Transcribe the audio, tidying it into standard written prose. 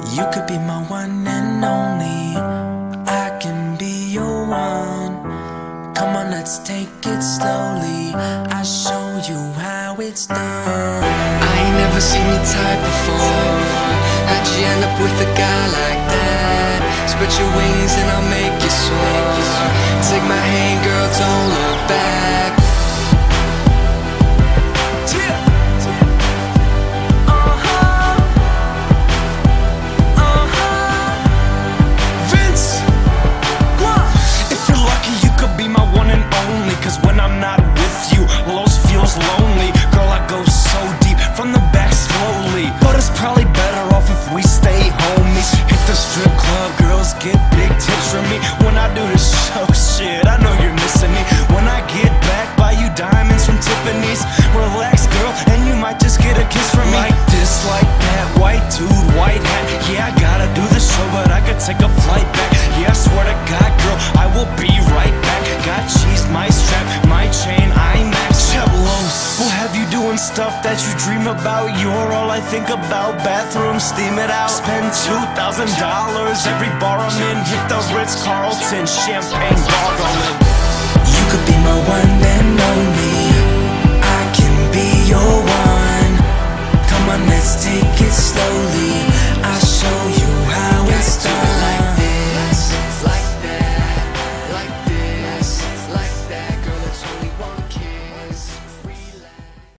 You could be my one and only. I can be your one. Come on, let's take it slowly. I'll show you how it's done. I ain't never seen your type before. How'd you end up with a guy like that? Spread your wings and I'll make you soar. Take my hand, girl, don't look back. Cause when I'm not with you, Los feels lonely. Girl, I go so deep, from the back slowly. But it's probably better off if we stay homies. Hit the strip club, girls get big tips from me. When I do this show, shit, I know you're missing me. When I get back, buy you diamonds from Tiffany's. Relax, girl, and you might just get a kiss from me. Like this, like that, white dude, white hat. Yeah, I gotta do the show, but I could take a flight back. Yeah, I swear to God, girl, I will be right back. Got cheese, my strap, my chain, IMAX, Chevlos. We'll have you doing stuff that you dream about. You're all I think about. Bathroom, steam it out. Spend $2,000 every bar I'm in. Hit the Ritz-Carlton, champagne gargling. You could be my one and only. I can be your one. Come on, let's take it slowly.